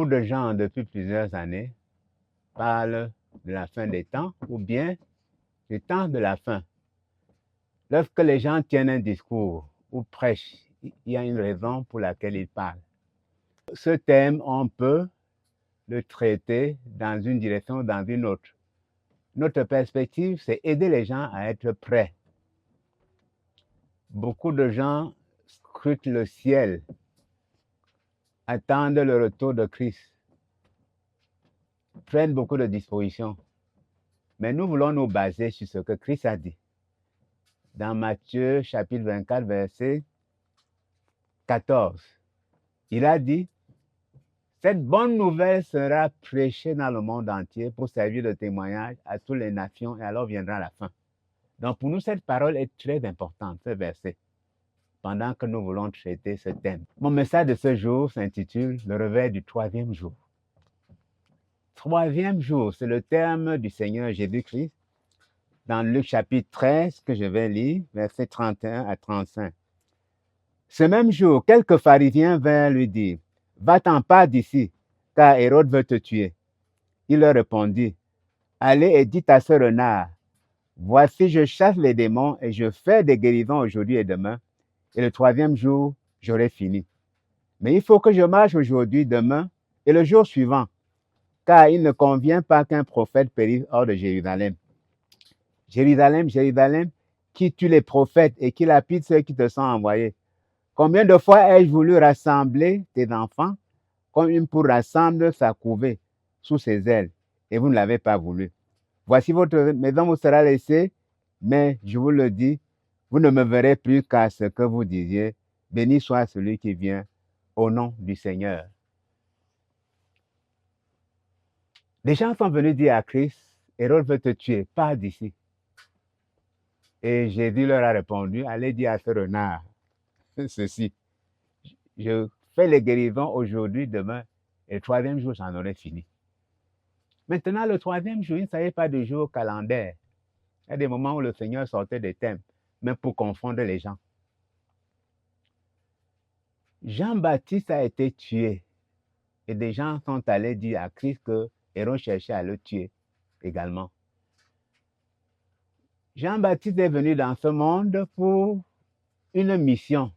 de gens, depuis plusieurs années, parlent de la fin des temps ou bien du temps de la fin. Lorsque les gens tiennent un discours ou prêchent, il y a une raison pour laquelle ils parlent. Ce thème, on peut le traiter dans une direction ou dans une autre. Notre perspective, c'est aider les gens à être prêts. Beaucoup de gens scrutent le ciel, attendent le retour de Christ, prennent beaucoup de dispositions. Mais nous voulons nous baser sur ce que Christ a dit. Dans Matthieu chapitre 24, verset 14, il a dit, « Cette bonne nouvelle sera prêchée dans le monde entier pour servir de témoignage à toutes les nations et alors viendra la fin. » Donc pour nous, cette parole est très importante, ce verset, pendant que nous voulons traiter ce thème. Mon message de ce jour s'intitule « Le réveil du troisième jour ». Troisième jour, c'est le terme du Seigneur Jésus-Christ dans Luc chapitre 13 que je vais lire, versets 31 à 35. Ce même jour, quelques pharisiens vinrent lui dire, « Va-t'en pas d'ici, car Hérode veut te tuer. » Il leur répondit, « Allez et dites à ce renard, voici je chasse les démons et je fais des guérisons aujourd'hui et demain, et le troisième jour, j'aurai fini. Mais il faut que je marche aujourd'hui, demain et le jour suivant, car il ne convient pas qu'un prophète périsse hors de Jérusalem. Jérusalem, Jérusalem, qui tue les prophètes et qui lapide ceux qui te sont envoyés. Combien de fois ai-je voulu rassembler tes enfants comme une poule rassemble sa couvée sous ses ailes, et vous ne l'avez pas voulu. Voici votre maison vous sera laissée, mais je vous le dis, vous ne me verrez plus qu'à ce que vous disiez, béni soit celui qui vient au nom du Seigneur. Les gens sont venus dire à Christ, Hérode veut te tuer, pars d'ici. Et Jésus leur a répondu, allez dire à ce renard ceci, je fais les guérisons aujourd'hui, demain, et le troisième jour, j'en aurai fini. Maintenant, le troisième jour, il ne s'agit pas de jour calendaire. Il y a des moments où le Seigneur sortait des thèmes, même pour confondre les gens. Jean-Baptiste a été tué, et des gens sont allés dire à Christ que Hérode cherchait à le tuer également. Jean-Baptiste est venu dans ce monde pour une mission.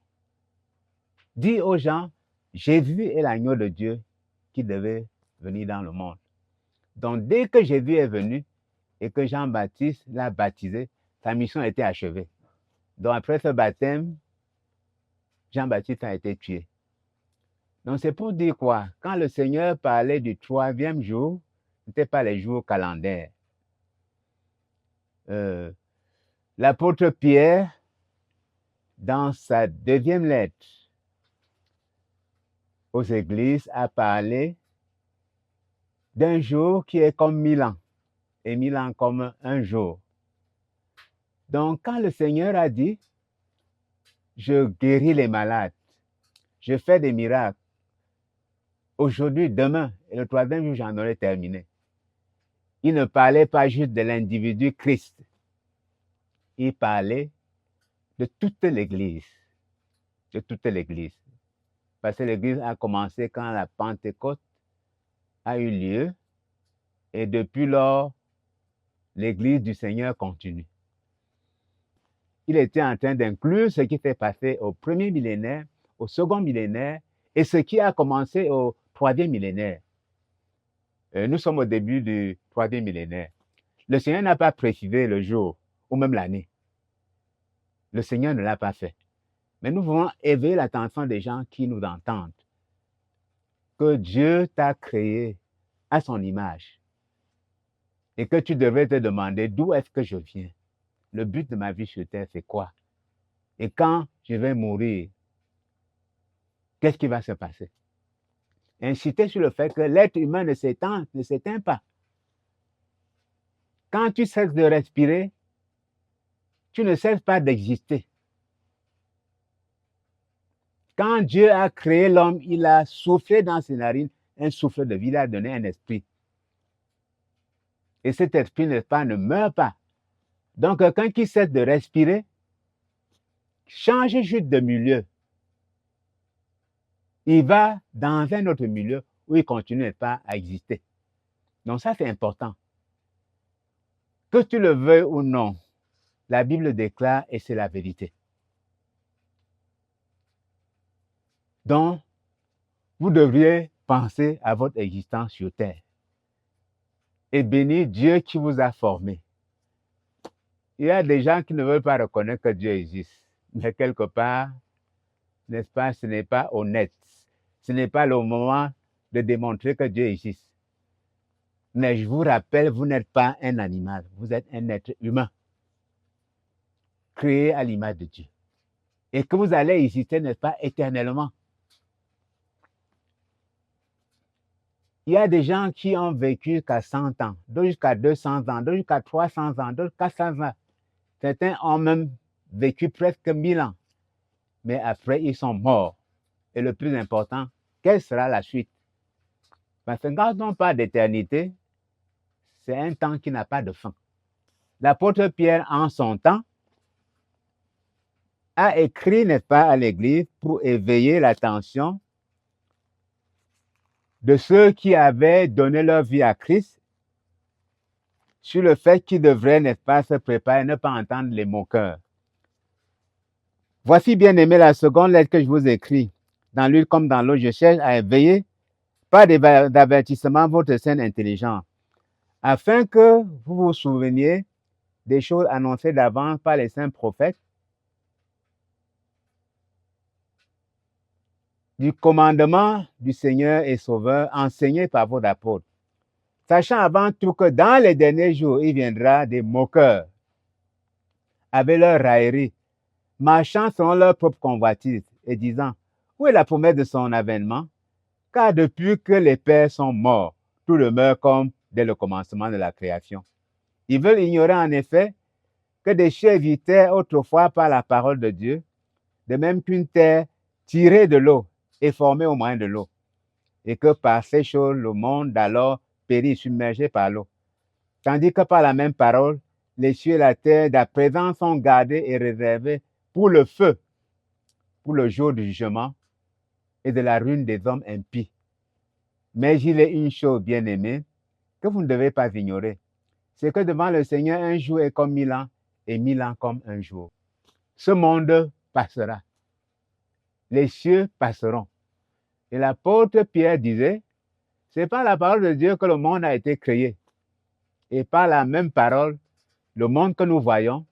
Dit aux gens, Jésus est l'agneau de Dieu qui devait venir dans le monde. Donc, dès que Jésus est venu et que Jean-Baptiste l'a baptisé, sa mission a été achevée. Donc, après ce baptême, Jean-Baptiste a été tué. Donc, c'est pour dire quoi? Quand le Seigneur parlait du troisième jour, ce n'était pas les jours calendaires. L'apôtre Pierre, dans sa deuxième lettre aux églises, a parlé d'un jour qui est comme 1000 ans, et 1000 ans comme un jour. Donc, quand le Seigneur a dit, je guéris les malades, je fais des miracles, aujourd'hui, demain, et le troisième jour, j'en aurai terminé. Il ne parlait pas juste de l'individu Christ, il parlait de toute l'Église, de toute l'Église. Parce que l'Église a commencé quand la Pentecôte a eu lieu, et depuis lors, l'Église du Seigneur continue. Il était en train d'inclure ce qui s'est passé au premier millénaire, au second millénaire, et ce qui a commencé au troisième millénaire. Nous sommes au début du troisième millénaire. Le Seigneur n'a pas précisé le jour, ou même l'année. Le Seigneur ne l'a pas fait. Mais nous voulons éveiller l'attention des gens qui nous entendent. Que Dieu t'a créé à son image. Et que tu devrais te demander d'où est-ce que je viens. Le but de ma vie sur terre, c'est quoi? Et quand je vais mourir, qu'est-ce qui va se passer? Insister sur le fait que l'être humain ne s'éteint pas. Quand tu cesses de respirer, tu ne cesses pas d'exister. Quand Dieu a créé l'homme, il a soufflé dans ses narines un souffle de vie, il a donné un esprit. Et cet esprit, n'est-ce pas, ne meurt pas. Donc, quelqu'un qui cesse de respirer, change juste de milieu. Il va dans un autre milieu où il continue, n'est-ce pas, à exister. Donc ça, c'est important. Que tu le veuilles ou non, la Bible déclare et c'est la vérité. Donc, vous devriez penser à votre existence sur terre et bénir Dieu qui vous a formé. Il y a des gens qui ne veulent pas reconnaître que Dieu existe. Mais quelque part, n'est-ce pas, ce n'est pas honnête. Ce n'est pas le moment de démontrer que Dieu existe. Mais je vous rappelle, vous n'êtes pas un animal, vous êtes un être humain, créé à l'image de Dieu. Et que vous allez exister, n'est-ce pas, éternellement. Il y a des gens qui ont vécu jusqu'à 100 ans, d'autres jusqu'à 200 ans, d'autres jusqu'à 300 ans, d'autres 400 ans. Certains ont même vécu presque 1000 ans. Mais après, ils sont morts. Et le plus important, quelle sera la suite? Parce que quand on parle d'éternité, c'est un temps qui n'a pas de fin. L'apôtre Pierre, en son temps, a écrit, n'est-ce pas, à l'Église pour éveiller l'attention de ceux qui avaient donné leur vie à Christ sur le fait qu'ils devraient, n'est-ce pas, se préparer, ne pas entendre les moqueurs. Voici, bien aimé, la seconde lettre que je vous écris. Dans l'une comme dans l'autre, je cherche à éveiller, par d'avertissement, votre saine intelligence, afin que vous vous souveniez des choses annoncées d'avance par les saints prophètes, du commandement du Seigneur et Sauveur enseigné par vos apôtres, sachant avant tout que dans les derniers jours, il viendra des moqueurs avec leur raillerie, marchant selon leur propre convoitise et disant, où est la promesse de son avènement? Car depuis que les pères sont morts, tout demeure comme dès le commencement de la création. Ils veulent ignorer en effet que des cieux vivaient autrefois par la parole de Dieu, de même qu'une terre tirée de l'eau et formée au moyen de l'eau, et que par ces choses, le monde d'alors périt submergé par l'eau. Tandis que par la même parole, les cieux et la terre d'à présent sont gardés et réservés pour le feu, pour le jour du jugement et de la ruine des hommes impies. Mais il est une chose, bien aimée, que vous ne devez pas ignorer, c'est que devant le Seigneur, un jour est comme 1000 ans, et 1000 ans comme un jour. Ce monde passera. Les cieux passeront. Et l'apôtre Pierre disait, c'est par la parole de Dieu que le monde a été créé. Et par la même parole, le monde que nous voyons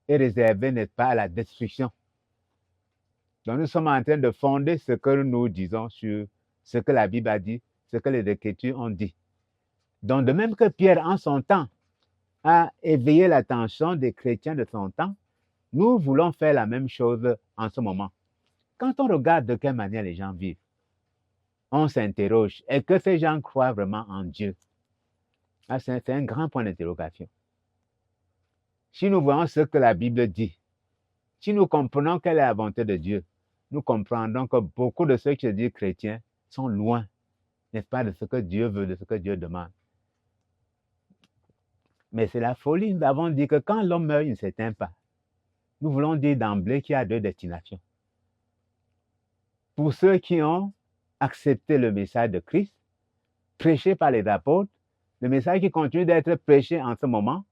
est réservé, n'est-ce pas, à la destruction. Donc nous sommes en train de fonder ce que nous disons sur ce que la Bible a dit, ce que les Écritures ont dit. Donc de même que Pierre, en son temps, a éveillé l'attention des chrétiens de son temps, nous voulons faire la même chose en ce moment. Quand on regarde de quelle manière les gens vivent, on s'interroge, est-ce que ces gens croient vraiment en Dieu? Ah, c'est un grand point d'interrogation. Si nous voyons ce que la Bible dit, si nous comprenons quelle est la volonté de Dieu, nous comprendrons que beaucoup de ceux qui se disent chrétiens sont loin, n'est-ce pas, de ce que Dieu veut, de ce que Dieu demande. Mais c'est la folie. Nous avons dit que quand l'homme meurt, il ne s'éteint pas. Nous voulons dire d'emblée qu'il y a deux destinations. Pour ceux qui ont accepté le message de Christ, prêché par les apôtres, le message qui continue d'être prêché en ce moment,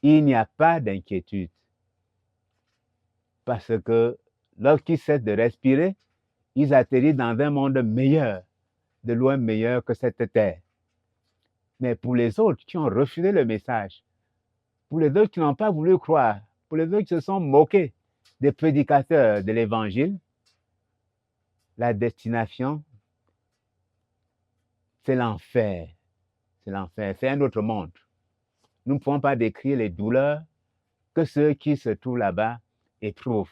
il n'y a pas d'inquiétude. Parce que lorsqu'ils cessent de respirer, ils atterrissent dans un monde meilleur, de loin meilleur que cette terre. Mais pour les autres qui ont refusé le message, pour les autres qui n'ont pas voulu croire, pour les autres qui se sont moqués des prédicateurs de l'évangile, la destination, c'est l'enfer. C'est l'enfer, c'est un autre monde. Nous ne pouvons pas décrire les douleurs que ceux qui se trouvent là-bas éprouvent.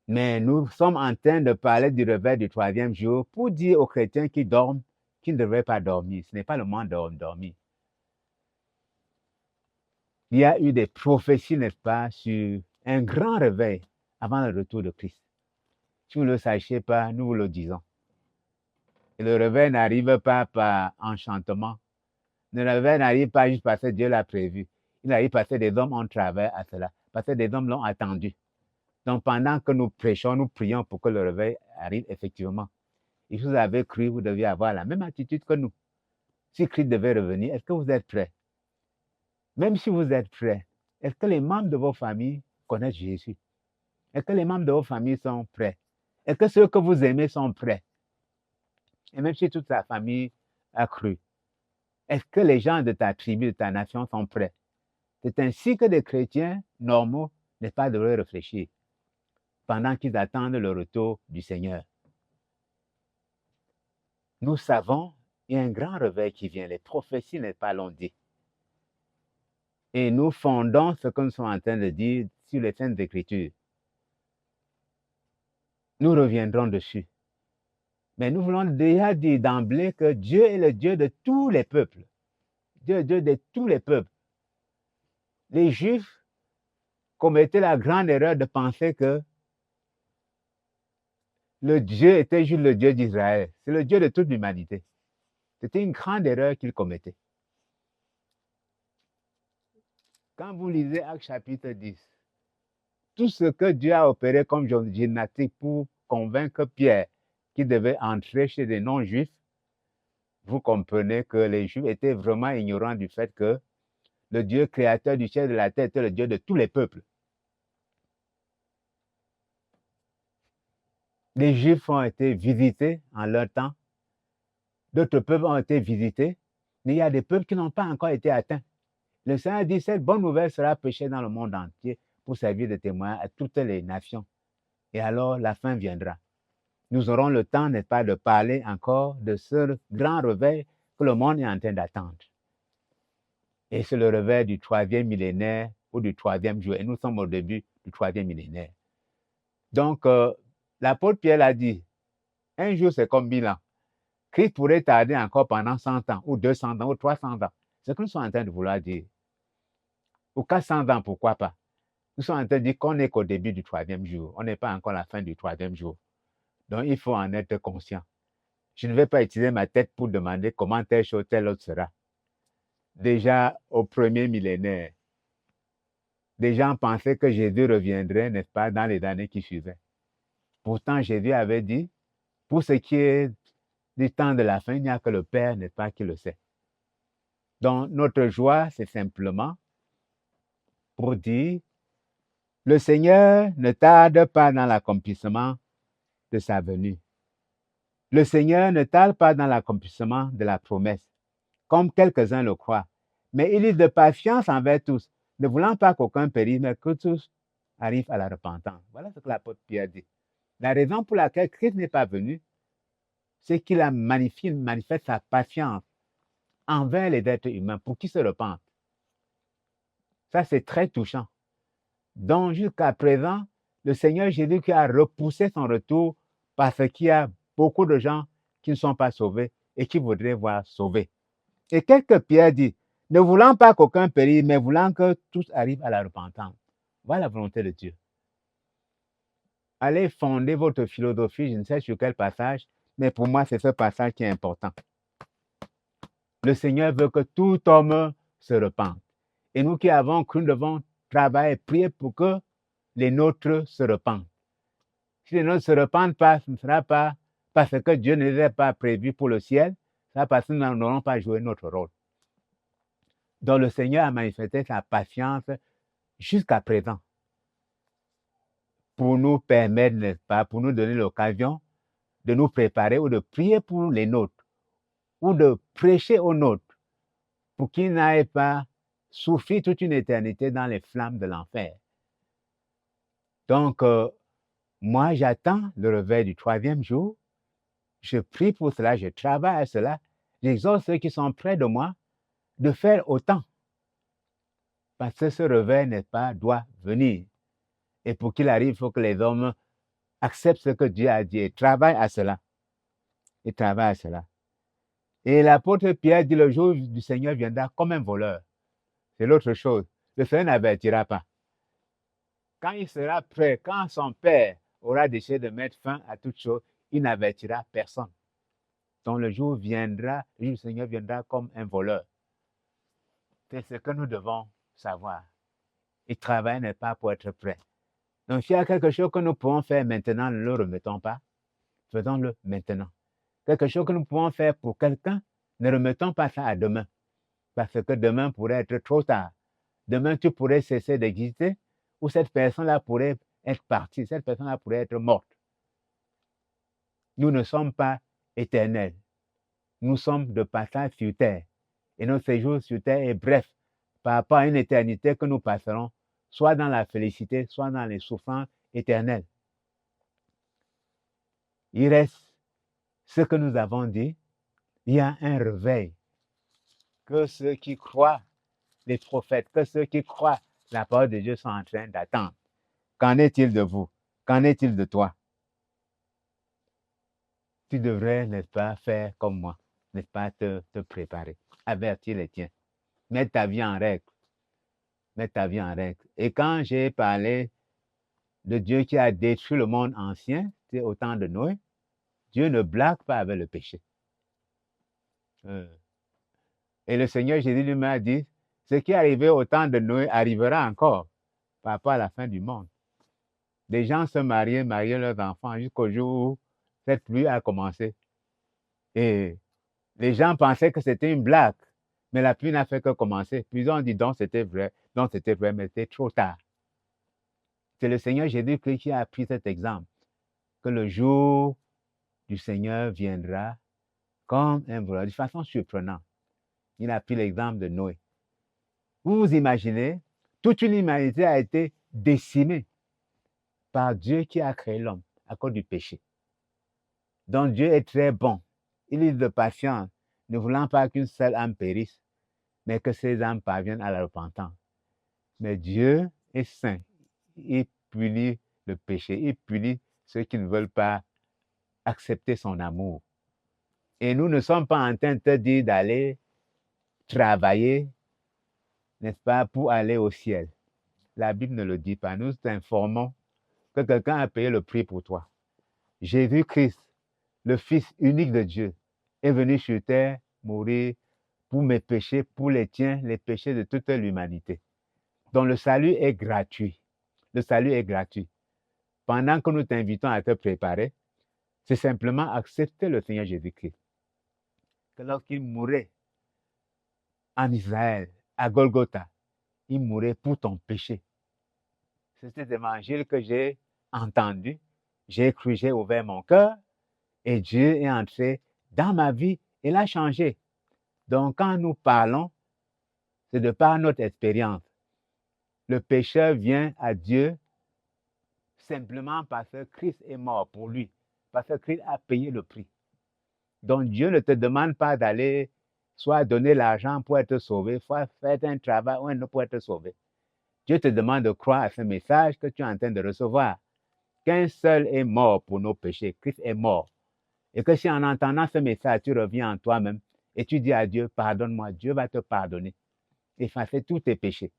Mais nous sommes en train de parler du réveil du troisième jour pour dire aux chrétiens qui dorment qu'ils ne devraient pas dormir. Ce n'est pas le moment de dormir. Il y a eu des prophéties, n'est-ce pas, sur un grand réveil avant le retour de Christ. Si vous ne le sachiez pas, nous vous le disons. Et le réveil n'arrive pas par enchantement. Le réveil n'arrive pas juste parce que Dieu l'a prévu. Il arrive parce que des hommes ont travaillé à cela, parce que des hommes l'ont attendu. Donc, pendant que nous prêchons, nous prions pour que le réveil arrive effectivement. Et si vous avez cru, vous deviez avoir la même attitude que nous. Si Christ devait revenir, est-ce que vous êtes prêts? Même si vous êtes prêts, est-ce que les membres de vos familles connaissent Jésus? Est-ce que les membres de vos familles sont prêts? Est-ce que ceux que vous aimez sont prêts? Et même si toute ta famille a cru, est-ce que les gens de ta tribu, de ta nation sont prêts? C'est ainsi que des chrétiens normaux, n'est-ce pas, devraient réfléchir pendant qu'ils attendent le retour du Seigneur. Nous savons, il y a un grand réveil qui vient. Les prophéties, n'est-ce pas, l'ont dit. Et nous fondons ce que nous sommes en train de dire sur les Saintes Écritures. Nous reviendrons dessus. Mais nous voulons déjà dire d'emblée que Dieu est le Dieu de tous les peuples. Dieu est Dieu de tous les peuples. Les Juifs commettaient la grande erreur de penser que le Dieu était juste le Dieu d'Israël. C'est le Dieu de toute l'humanité. C'était une grande erreur qu'ils commettaient. Quand vous lisez Actes chapitre 10, tout ce que Dieu a opéré comme gymnastique pour convaincre Pierre qu'il devait entrer chez des non-juifs, vous comprenez que les Juifs étaient vraiment ignorants du fait que le Dieu créateur du ciel et de la terre était le Dieu de tous les peuples. Les Juifs ont été visités en leur temps, d'autres peuples ont été visités, mais il y a des peuples qui n'ont pas encore été atteints. Le Seigneur dit, cette bonne nouvelle sera prêchée dans le monde entier pour servir de témoin à toutes les nations. Et alors, la fin viendra. Nous aurons le temps, n'est-ce pas, de parler encore de ce grand réveil que le monde est en train d'attendre. Et c'est le réveil du 3e millénaire ou du 3e jour. Et nous sommes au début du 3e millénaire. Donc, l'apôtre Pierre a dit, un jour c'est comme 1000 ans. Christ pourrait tarder encore pendant 100 ans, ou 200 ans, ou 300 ans. C'est ce que nous sommes en train de vouloir dire. Ou 400 ans, pourquoi pas? Nous sommes en train de dire qu'on n'est qu'au début du 3e jour. On n'est pas encore à la fin du 3e jour. Donc, il faut en être conscient. Je ne vais pas utiliser ma tête pour demander comment telle chose, telle autre sera. Déjà, au 1er millénaire, des gens pensaient que Jésus reviendrait, n'est-ce pas, dans les années qui suivaient. Pourtant, Jésus avait dit, pour ce qui est du temps de la fin, il n'y a que le Père, n'est-ce pas, qui le sait. Donc, notre joie, c'est simplement pour dire, le Seigneur ne tarde pas dans l'accomplissement de sa venue. Le Seigneur ne tarde pas dans l'accomplissement de la promesse, comme quelques-uns le croient. Mais il est de patience envers tous, ne voulant pas qu'aucun périsse, mais que tous arrivent à la repentance. Voilà ce que l'apôtre Pierre dit. La raison pour laquelle Christ n'est pas venu, c'est qu'il a manifeste sa patience envers les êtres humains pour qu'ils se repentent. Ça, c'est très touchant. Donc, jusqu'à présent, le Seigneur Jésus qui a repoussé son retour parce qu'il y a beaucoup de gens qui ne sont pas sauvés et qui voudraient voir sauvés. Et qu'est-ce que Pierre dit? Ne voulant pas qu'aucun périsse, mais voulant que tous arrivent à la repentance. Voilà la volonté de Dieu. Allez fonder votre philosophie, je ne sais sur quel passage, mais pour moi, c'est ce passage qui est important. Le Seigneur veut que tout homme se repente. Et nous qui avons cru, nous devons travailler, prier pour que les nôtres se repentent. Si les nôtres ne se repentent pas, ce ne sera pas parce que Dieu ne les a pas prévus pour le ciel, ça parce que nous n'aurons pas joué notre rôle. Donc le Seigneur a manifesté sa patience jusqu'à présent pour nous permettre, n'est-ce pas, pour nous donner l'occasion de nous préparer ou de prier pour les nôtres ou de prêcher aux nôtres pour qu'ils n'aillent pas souffrir toute une éternité dans les flammes de l'enfer. Donc, moi, j'attends le réveil du 3e jour. Je prie pour cela, je travaille à cela. J'exhorte ceux qui sont près de moi de faire autant. Parce que ce réveil, n'est-ce pas, doit venir. Et pour qu'il arrive, il faut que les hommes acceptent ce que Dieu a dit et travaillent à cela. Et travaillent à cela. Et l'apôtre Pierre dit, le jour du Seigneur viendra comme un voleur. C'est l'autre chose. Le Seigneur n'avertira pas. Quand il sera prêt, quand son Père aura décidé de mettre fin à toute chose, il n'avertira personne. Donc le jour viendra, le jour du Seigneur viendra comme un voleur. C'est ce que nous devons savoir. Il travaille n'est pas pour être prêt. Donc, s'il y a quelque chose que nous pouvons faire maintenant, ne le remettons pas. Faisons-le maintenant. Quelque chose que nous pouvons faire pour quelqu'un, ne remettons pas ça à demain. Parce que demain pourrait être trop tard. Demain, tu pourrais cesser d'exister ou cette personne-là pourrait être partie, cette personne-là pourrait être morte. Nous ne sommes pas éternels. Nous sommes de passage sur terre. Et notre séjour sur terre est bref par rapport à une éternité que nous passerons soit dans la félicité, soit dans les souffrances éternelles. Il reste ce que nous avons dit. Il y a un réveil que ceux qui croient les prophètes, que ceux qui croient la parole de Dieu sont en train d'attendre. Qu'en est-il de vous? Qu'en est-il de toi? Tu devrais, n'est-ce pas, faire comme moi, n'est-ce pas, te préparer, avertir les tiens, mettre ta vie en règle, mettre ta vie en règle. Et quand j'ai parlé de Dieu qui a détruit le monde ancien, c'est au temps de Noé, Dieu ne blague pas avec le péché. Et le Seigneur Jésus lui m'a dit, ce qui est arrivé au temps de Noé arrivera encore par rapport à la fin du monde. Des gens se mariaient leurs enfants jusqu'au jour où cette pluie a commencé. Et les gens pensaient que c'était une blague, mais la pluie n'a fait que commencer. Puis ils ont dit donc c'était vrai, mais c'était trop tard. C'est le Seigneur Jésus-Christ qui a pris cet exemple, que le jour du Seigneur viendra comme un voleur, de façon surprenante. Il a pris l'exemple de Noé. Vous vous imaginez, toute une humanité a été décimée par Dieu qui a créé l'homme à cause du péché. Donc Dieu est très bon. Il est de patience, ne voulant pas qu'une seule âme périsse, mais que ces âmes parviennent à la repentance. Mais Dieu est saint. Il punit le péché. Il punit ceux qui ne veulent pas accepter son amour. Et nous ne sommes pas en train de te dire d'aller travailler, n'est-ce pas, pour aller au ciel. La Bible ne le dit pas. Nous t'informons que quelqu'un a payé le prix pour toi. Jésus-Christ, le Fils unique de Dieu, est venu sur terre mourir pour mes péchés, pour les tiens, les péchés de toute l'humanité. Donc le salut est gratuit. Le salut est gratuit. Pendant que nous t'invitons à te préparer, c'est simplement accepter le Seigneur Jésus-Christ. Que lorsqu'il mourait en Israël, à Golgotha, il mourait pour ton péché. C'est cet évangile que j'ai entendu, j'ai cru, j'ai ouvert mon cœur et Dieu est entré dans ma vie et l'a changé. Donc quand nous parlons, c'est de par notre expérience. Le pécheur vient à Dieu simplement parce que Christ est mort pour lui, parce que Christ a payé le prix. Donc Dieu ne te demande pas d'aller soit donner l'argent pour être sauvé, soit faire un travail ou un autre pour être sauvé. Dieu te demande de croire à ce message que tu es en train de recevoir. Qu'un seul est mort pour nos péchés, Christ est mort. Et que si en entendant ce message, tu reviens en toi-même et tu dis à Dieu, pardonne-moi, Dieu va te pardonner, effacer tous tes péchés.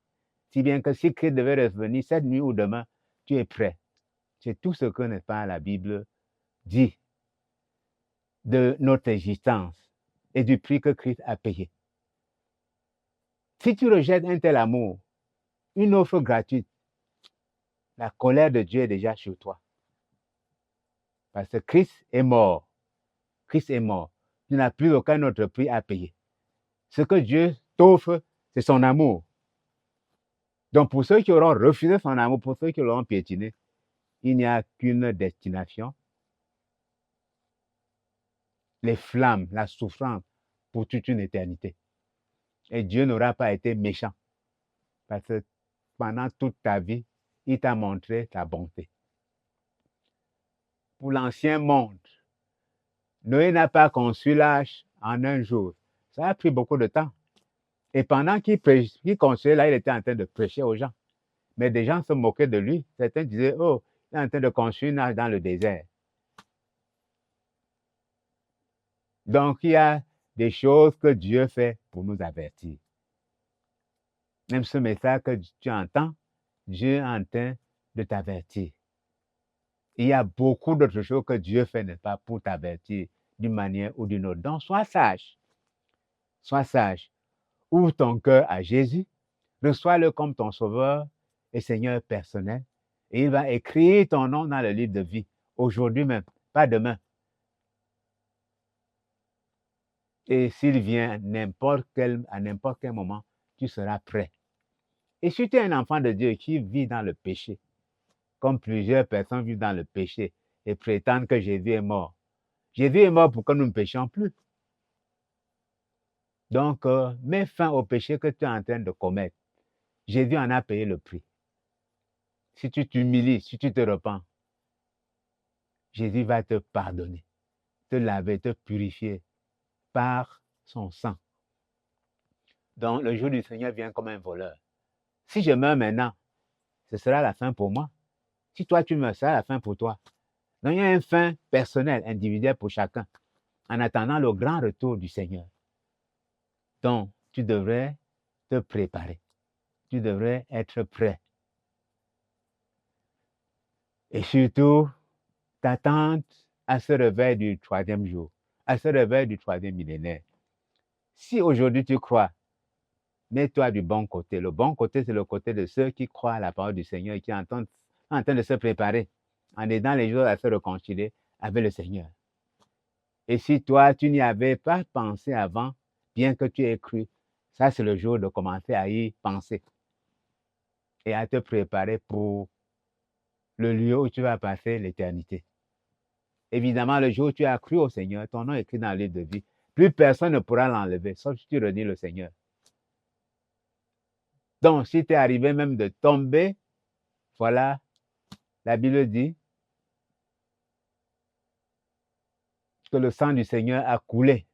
Si bien que si Christ devait revenir cette nuit ou demain, tu es prêt. C'est tout ce que, n'est-ce pas, la Bible dit de notre existence et du prix que Christ a payé. Si tu rejettes un tel amour, une offre gratuite, la colère de Dieu est déjà sur toi. Parce que Christ est mort. Christ est mort. Tu n'as plus aucun autre prix à payer. Ce que Dieu t'offre, c'est son amour. Donc pour ceux qui auront refusé son amour, pour ceux qui l'auront piétiné, il n'y a qu'une destination. Les flammes, la souffrance pour toute une éternité. Et Dieu n'aura pas été méchant. Parce que pendant toute ta vie, il t'a montré ta bonté. Pour l'ancien monde, Noé n'a pas conçu l'arche en un jour. Ça a pris beaucoup de temps. Et pendant qu'il construisait là, il était en train de prêcher aux gens. Mais des gens se moquaient de lui. Certains disaient, oh, il est en train de construire une arche dans le désert. Donc, il y a des choses que Dieu fait pour nous avertir. Même ce message que tu entends, Dieu est en train de t'avertir. Il y a beaucoup d'autres choses que Dieu fait, n'est-ce pas, pour t'avertir d'une manière ou d'une autre. Donc, sois sage. Sois sage. Ouvre ton cœur à Jésus. Reçois-le comme ton sauveur et Seigneur personnel. Et il va écrire ton nom dans le livre de vie, aujourd'hui même, pas demain. Et s'il vient à n'importe quel moment, tu seras prêt. Et si tu es un enfant de Dieu qui vit dans le péché, comme plusieurs personnes vivent dans le péché et prétendent que Jésus est mort. Jésus est mort pour que nous ne péchions plus. Donc, mets fin au péché que tu es en train de commettre. Jésus en a payé le prix. Si tu t'humilies, si tu te repens, Jésus va te pardonner, te laver, te purifier par son sang. Donc, le jour du Seigneur vient comme un voleur. Si je meurs maintenant, ce sera la fin pour moi. Si toi, tu meurs, ce sera la fin pour toi. Donc, il y a une fin personnelle, individuelle pour chacun, en attendant le grand retour du Seigneur. Donc, tu devrais te préparer. Tu devrais être prêt. Et surtout, t'attendre à ce réveil du 3e jour, à ce réveil du 3e millénaire. Si aujourd'hui tu crois, mets-toi du bon côté. Le bon côté, c'est le côté de ceux qui croient à la parole du Seigneur et qui sont en train de se préparer, en aidant les jours à se réconcilier avec le Seigneur. Et si toi, tu n'y avais pas pensé avant, bien que tu aies cru, ça, c'est le jour de commencer à y penser et à te préparer pour le lieu où tu vas passer l'éternité. Évidemment, le jour où tu as cru au Seigneur, ton nom est écrit dans le livre de vie. Plus personne ne pourra l'enlever, sauf si tu renies le Seigneur. Donc, si tu es arrivé même de tomber, voilà, la Bible dit que le sang du Seigneur a coulé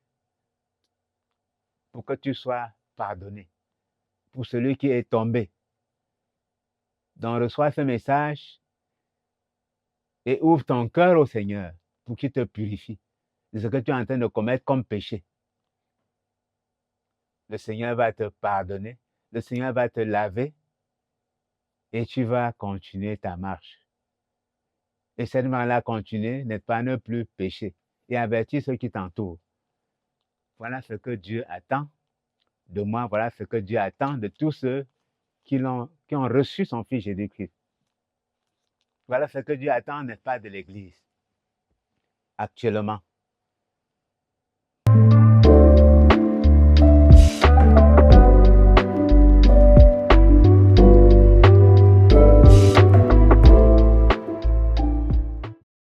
pour que tu sois pardonné. Pour celui qui est tombé. Donc, reçois ce message et ouvre ton cœur au Seigneur pour qu'il te purifie de ce que tu es en train de commettre comme péché. Le Seigneur va te pardonner, le Seigneur va te laver et tu vas continuer ta marche. Et cette marche-là continuer n'est pas ne plus pécher et avertir ceux qui t'entourent. Voilà ce que Dieu attend de moi, voilà ce que Dieu attend de tous ceux qui ont reçu son Fils Jésus-Christ. Voilà ce que Dieu attend, n'est-ce pas, de l'Église actuellement.